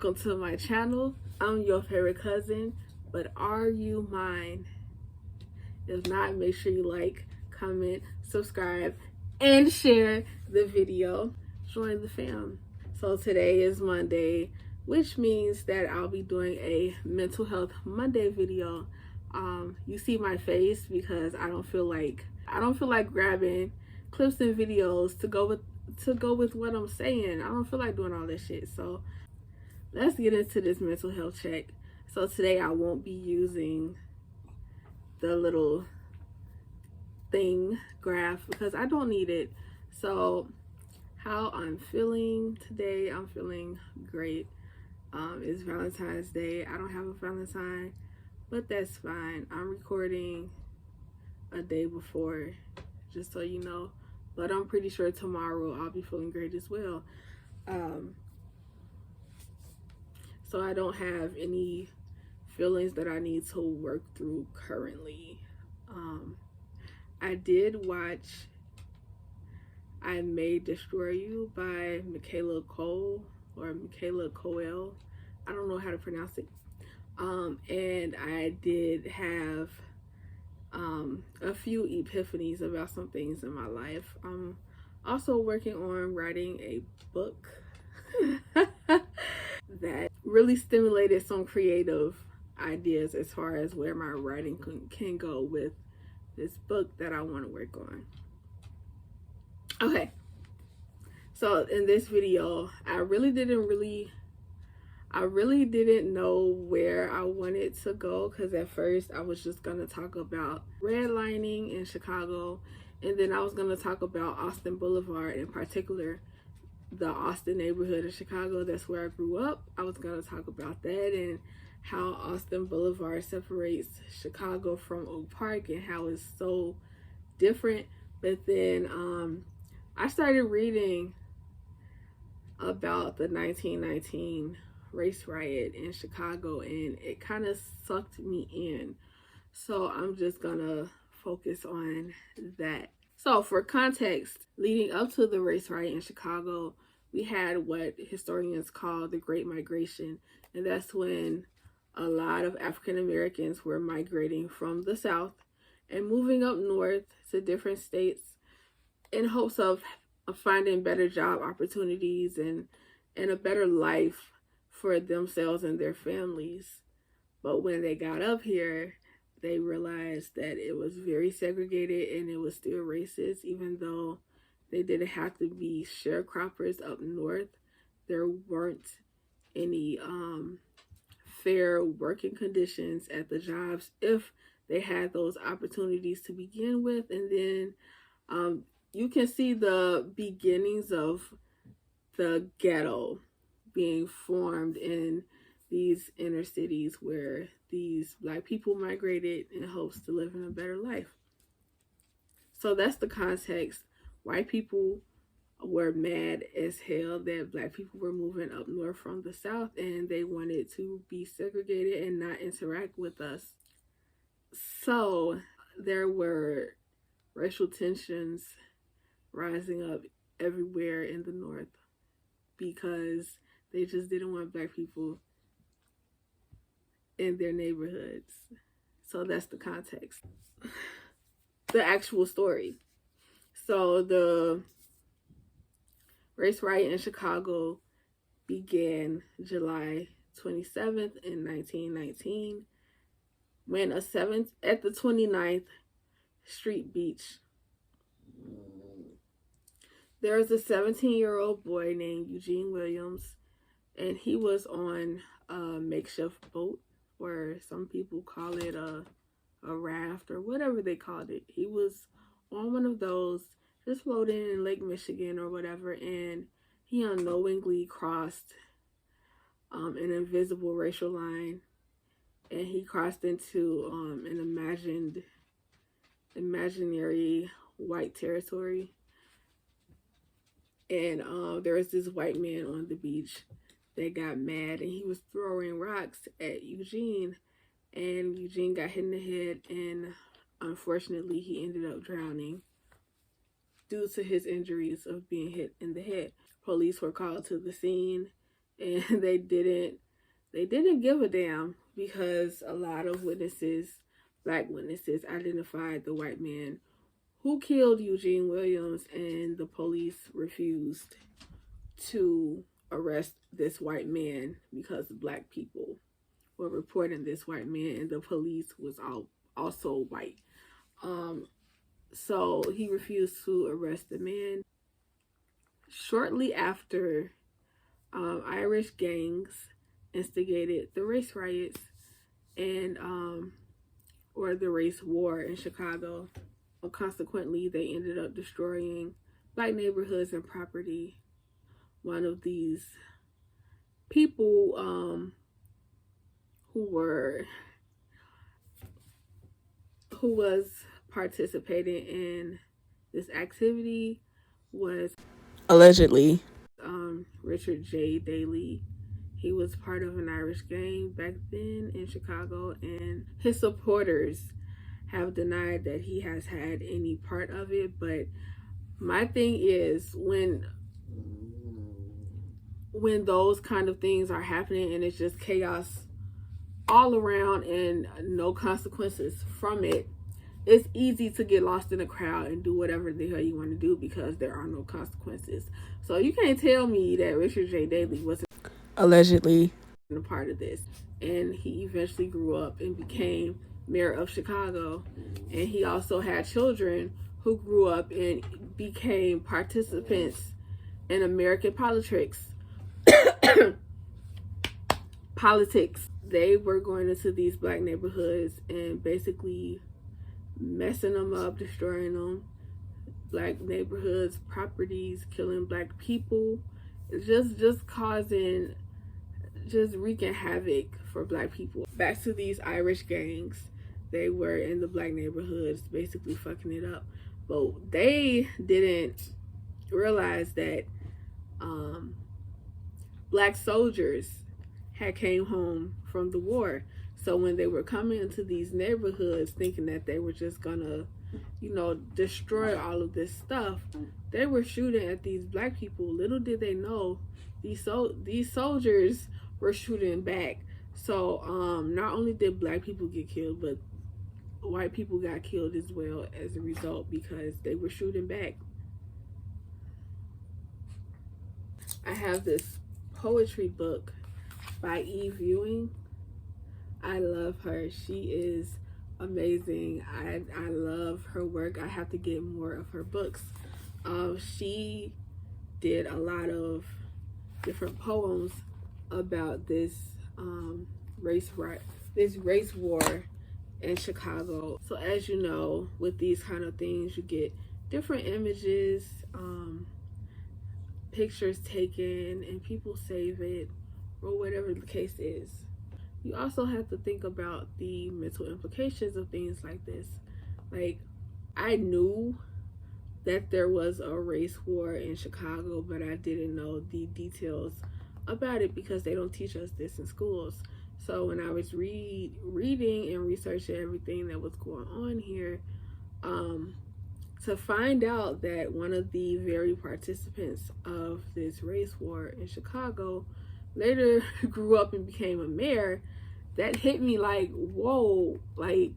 welcome to my channel. I'm your favorite cousin, but are you mine? If not, make sure you like, comment, subscribe, and share the video. Join the fam. So today is Monday, which means that I'll be doing a mental health Monday video. You see my face because I don't feel like grabbing clips and videos to go with what I'm saying. I don't feel like doing all this shit. So let's get into this mental health check. So today I won't be using the little thing graph because I don't need it. So how I'm feeling today, I'm feeling great. It's Valentine's Day. I don't have a Valentine, but that's fine. I'm recording a day before, just so you know. But I'm pretty sure tomorrow I'll be feeling great as well. So I don't have any feelings that I need to work through currently. I did watch I May Destroy You by Michaela Cole. I don't know how to pronounce it. And I did have a few epiphanies about some things in my life. I'm also working on writing a book that really stimulated some creative ideas as far as where my writing can go with this book that I want to work on. Okay, so in this video, I really didn't know where I wanted to go, because at first I was just going to talk about redlining in Chicago, and then I was going to talk about Austin Boulevard, in particular the Austin neighborhood of Chicago. That's where I grew up. I was going to talk about that and how Austin Boulevard separates Chicago from Oak Park and how it's so different. But then I started reading about the 1919 race riot in Chicago, and it kind of sucked me in. So I'm just gonna focus on that. So for context, leading up to the race riot in Chicago, we had what historians call the Great Migration, and that's when a lot of African Americans were migrating from the South and moving up north to different states in hopes of finding better job opportunities and a better life for themselves and their families. But when they got up here, they realized that it was very segregated and it was still racist. Even though they didn't have to be sharecroppers up north, there weren't any fair working conditions at the jobs if they had those opportunities to begin with. And then you can see the beginnings of the ghetto being formed in these inner cities where these Black people migrated in hopes to live in a better life. So that's the context. White people were mad as hell that Black people were moving up north from the South, and they wanted to be segregated and not interact with us. So there were racial tensions rising up everywhere in the North because they just didn't want Black people in their neighborhoods. So that's the context. The actual story. So the race riot in Chicago began July 27th in 1919 when at the 29th Street Beach, there was a 17-year-old boy named Eugene Williams, and he was on a makeshift boat, or some people call it a raft or whatever they called it. He was on one of those, just floating in Lake Michigan or whatever, and he unknowingly crossed an invisible racial line, and he crossed into an imaginary white territory. And there was this white man on the beach that got mad, and he was throwing rocks at Eugene, and Eugene got hit in the head, and unfortunately he ended up drowning due to his injuries of being hit in the head. Police were called to the scene, and they didn't give a damn because a lot of witnesses, black witnesses, identified the white man who killed Eugene Williams, and the police refused to arrest this white man because black people were reporting this white man, and the police was also white. So he refused to arrest the man. Shortly after, Irish gangs instigated the race riots and or the race war in Chicago. Consequently, they ended up destroying black neighborhoods and property. One of these people who was participating in this activity was allegedly Richard J Daley. He was part of an Irish gang back then in Chicago, and his supporters have denied that he has had any part of it. But my thing is, when those kind of things are happening and it's just chaos all around and no consequences from it, it's easy to get lost in a crowd and do whatever the hell you want to do because there are no consequences. So you can't tell me that Richard J Daley wasn't allegedly a part of this. And he eventually grew up and became mayor of Chicago, and he also had children who grew up and became participants in American politics. They were going into these black neighborhoods and basically messing them up, destroying them, black neighborhoods, properties, killing black people, just causing, just wreaking havoc for black people. Back to these Irish gangs, they were in the black neighborhoods basically fucking it up, but they didn't realize that black soldiers had came home from the war. So when they were coming into these neighborhoods thinking that they were just gonna, destroy all of this stuff, they were shooting at these black people. Little did they know these soldiers were shooting back. So not only did black people get killed, but white people got killed as well as a result because they were shooting back. I have this poetry book by Ewing. I love her. She is amazing. I love her work. I have to get more of her books. She did a lot of different poems about this race war in Chicago. So as you know, with these kind of things, you get different images, pictures taken, and people save it, or whatever the case is. You also have to think about the mental implications of things like this. Like, I knew that there was a race war in Chicago, but I didn't know the details about it because they don't teach us this in schools. So when I was reading and researching everything that was going on here, to find out that one of the very participants of this race war in Chicago later grew up and became a mayor, that hit me like, whoa. Like,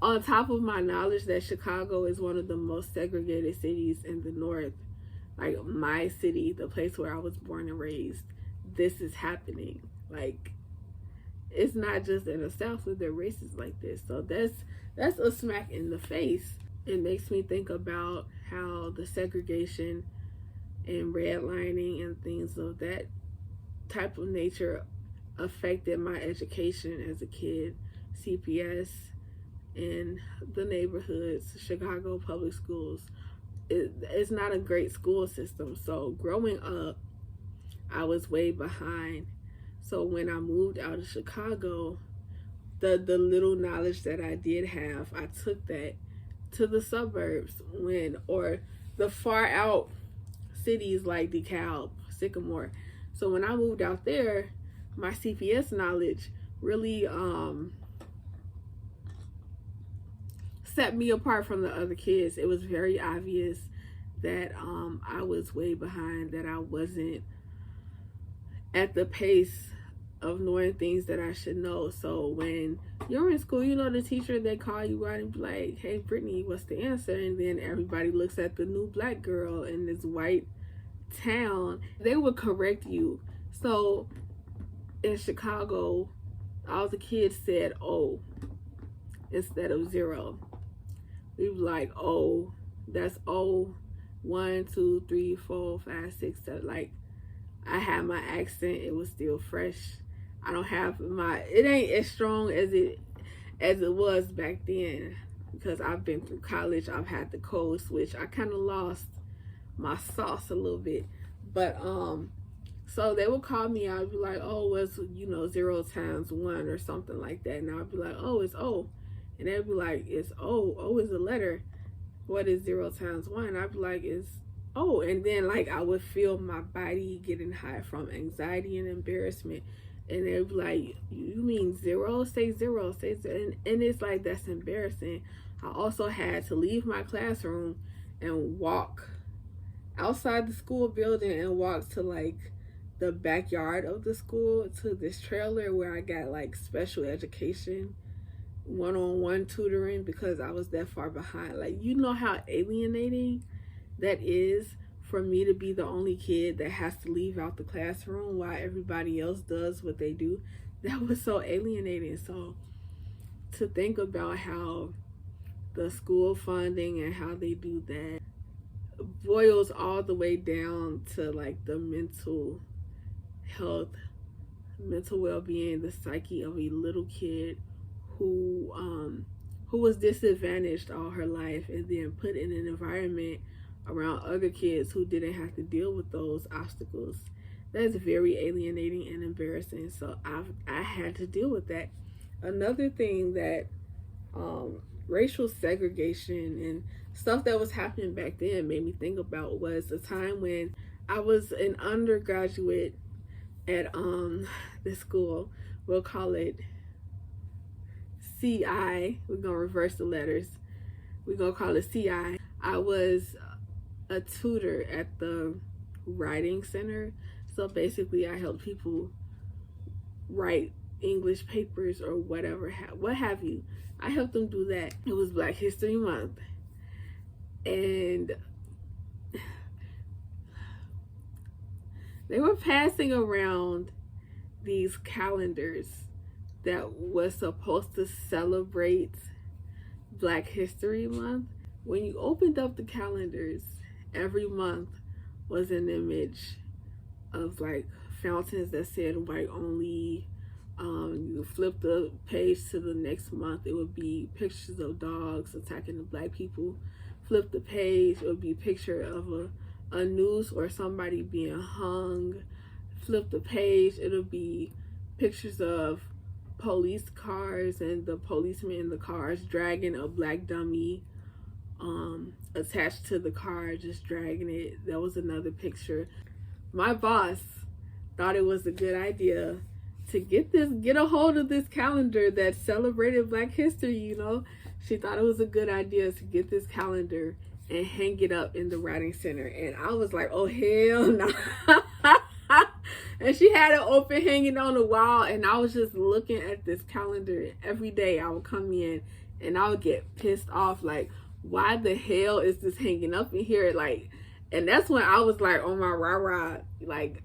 on top of my knowledge that Chicago is one of the most segregated cities in the North, like my city, the place where I was born and raised, this is happening. Like, it's not just in the South where there are races like this. So that's a smack in the face. It makes me think about how the segregation and redlining and things of that type of nature affected my education as a kid. CPS in the neighborhoods, Chicago public schools, it's not a great school system. So growing up, I was way behind. So when I moved out of Chicago, the little knowledge that I did have, I took that to the suburbs, or the far out cities like DeKalb, Sycamore. So when I moved out there, my CPS knowledge really set me apart from the other kids. It was very obvious that I was way behind, that I wasn't at the pace of knowing things that I should know. So when you're in school, you know, the teacher, they call you out and be like, hey, Brittany, what's the answer? And then everybody looks at the new black girl in this white town. They would correct you. So in Chicago, all the kids said O instead of 0. We were like, oh, that's O, 1, 2, 3, 4, 5, 6, 7. Like, I had my accent, it was still fresh. I don't have it ain't as strong as it was back then, because I've been through college. I've had the code switch. I kind of lost my sauce a little bit. But so they would call me out, I'd be like, oh, it's 0 times 1 or something like that. And I'd be like, oh, it's O. And they'd be like, it's O. O is a letter. What is 0 times 1? I'd be like, it's O. And then like I would feel my body getting hot from anxiety and embarrassment. And they'd be like, you mean 0? Say 0. Say 0. And it's like, that's embarrassing. I also had to leave my classroom and walk outside the school building and walk to like the backyard of the school to this trailer where I got like special education, one-on-one tutoring, because I was that far behind. Like, you know how alienating that is for me to be the only kid that has to leave out the classroom while everybody else does what they do. That was so alienating. So to think about how the school funding and how they do that boils all the way down to like the mental health, mental well-being, the psyche of a little kid who was disadvantaged all her life and then put in an environment around other kids who didn't have to deal with those obstacles. That's very alienating and embarrassing. So I had to deal with that. Another thing that racial segregation and stuff that was happening back then made me think about was a time when I was an undergraduate at this school. We'll call it CI. We're gonna reverse the letters. We're gonna call it CI. I was a tutor at the writing center. So basically I helped people write English papers or whatever, what have you. I helped them do that. It was Black History Month. And they were passing around these calendars that was supposed to celebrate Black History Month. When you opened up the calendars, every month was an image of like fountains that said white only. You flip the page to the next month, it would be pictures of dogs attacking the black people. Flip the page, it would be a picture of a noose or somebody being hung. Flip the page, it'll be pictures of police cars and the policemen in the cars dragging a black dummy attached to the car, just dragging it. That was another picture. My boss thought it was a good idea to get a hold of this calendar that celebrated Black history, you know. She thought it was a good idea to get this calendar and hang it up in the writing center. And I was like, oh, hell no. And she had it open, hanging on the wall. And I was just looking at this calendar every day. I would come in and I would get pissed off. Like, why the hell is this hanging up in here? Like, and that's when I was like on my rah-rah. Like,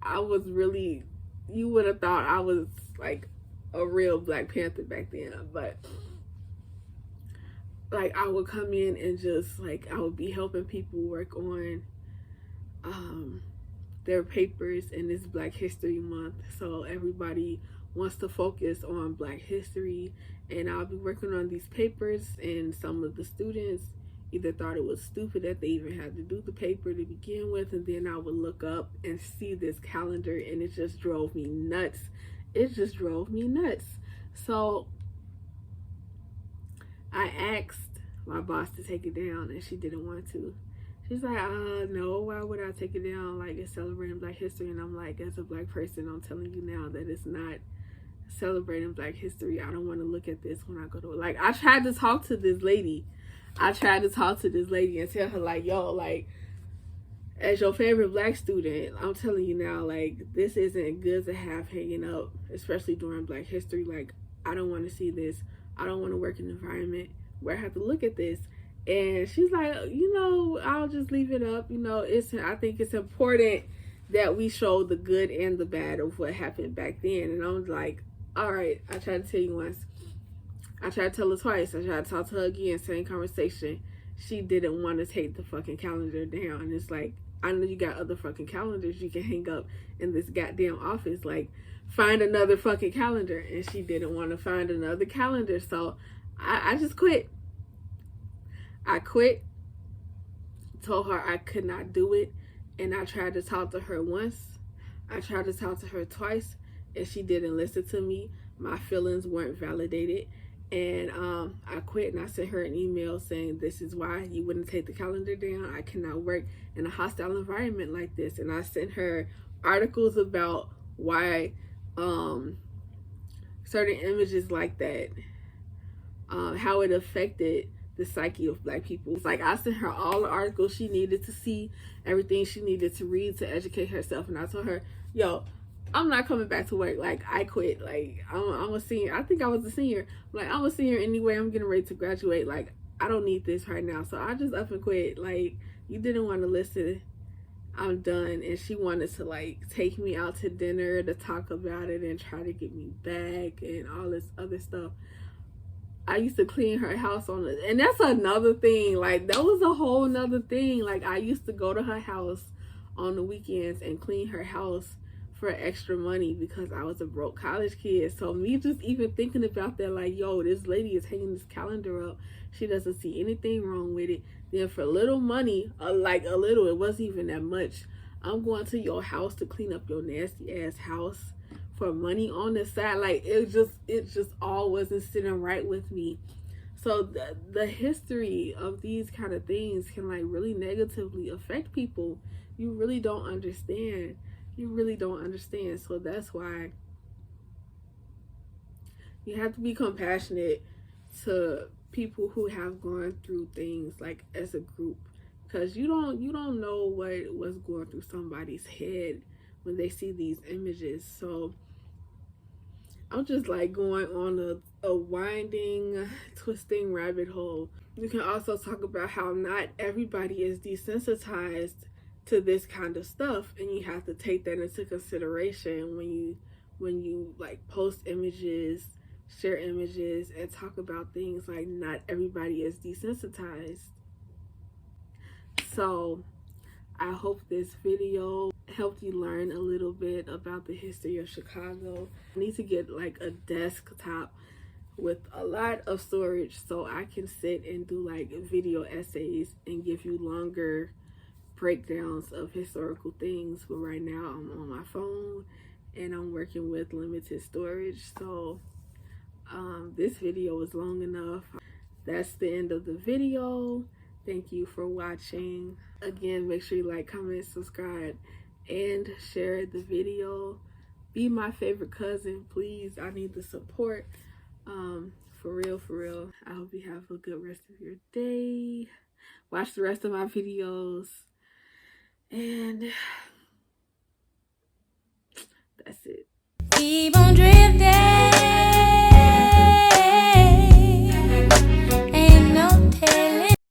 I was really, you would have thought I was like a real Black Panther back then. But like, I would come in and just like, I would be helping people work on their papers in this Black History Month. So everybody wants to focus on Black history, and I'll be working on these papers, and some of the students either thought it was stupid that they even had to do the paper to begin with, and then I would look up and see this calendar, and it just drove me nuts. It just drove me nuts. So I asked my boss to take it down, and she didn't want to. She's like, no, why would I take it down? Like, it's celebrating Black history. And I'm like, as a Black person, I'm telling you now that it's not celebrating Black history. I don't want to look at this when I go to, like, I tried to talk to this lady. And tell her, like, yo, like, as your favorite black student, I'm telling you now, like, this isn't good to have hanging up, especially during Black History. Like, I don't want to see this. I don't want to work in an environment where I have to look at this. And she's like, I'll just leave it up. I think it's important that we show the good and the bad of what happened back then. And I was like, all right, I tried to tell you once. I tried to tell her twice. I tried to talk to her again, same conversation. She didn't want to take the fucking calendar down. And it's like, I know you got other fucking calendars you can hang up in this goddamn office. Like, find another fucking calendar. And she didn't want to find another calendar. So I just quit. I quit. Told her I could not do it. And I tried to talk to her once. I tried to talk to her twice. And she didn't listen to me. My feelings weren't validated. And I quit, and I sent her an email saying, this is why you wouldn't take the calendar down. I cannot work in a hostile environment like this. And I sent her articles about why certain images like that, how it affected the psyche of black people. It's like, I sent her all the articles she needed to see, everything she needed to read to educate herself. And I told her, yo, I'm not coming back to work. Like, I quit. Like, I'm a senior. I think I was a senior. Like, I'm a senior anyway. I'm getting ready to graduate. Like, I don't need this right now. So I just up and quit. Like, you didn't want to listen. I'm done. And she wanted to, like, take me out to dinner to talk about it and try to get me back and all this other stuff. I used to clean her house and that's another thing. Like, that was a whole nother thing. Like, I used to go to her house on the weekends and clean her house for extra money because I was a broke college kid. So me just even thinking about that, like, yo, this lady is hanging this calendar up. She doesn't see anything wrong with it. Then for little money, like a little, it wasn't even that much. I'm going to your house to clean up your nasty ass house for money on the side. Like, it just all wasn't sitting right with me. So the history of these kind of things can, like, really negatively affect people. You really don't understand. You really don't understand. So that's why you have to be compassionate to people who have gone through things, like, as a group, because you don't know what's going through somebody's head when they see these images. So I'm just, like, going on a winding, twisting rabbit hole. You can also talk about how not everybody is desensitized to this kind of stuff, and you have to take that into consideration when you like post images, share images, and talk about things. Like, not everybody is desensitized. So I hope this video helped you learn a little bit about the history of Chicago. I need to get, like, a desktop with a lot of storage so I can sit and do, like, video essays and give you longer breakdowns of historical things. But right now I'm on my phone and I'm working with limited storage. So this video is long enough. That's the end of the video. Thank you for watching. Again, make sure you like, comment, subscribe, and share the video. Be my favorite cousin, please. I need the support. For real. I hope you have a good rest of your day. Watch the rest of my videos. And that's it. Keep on drifting.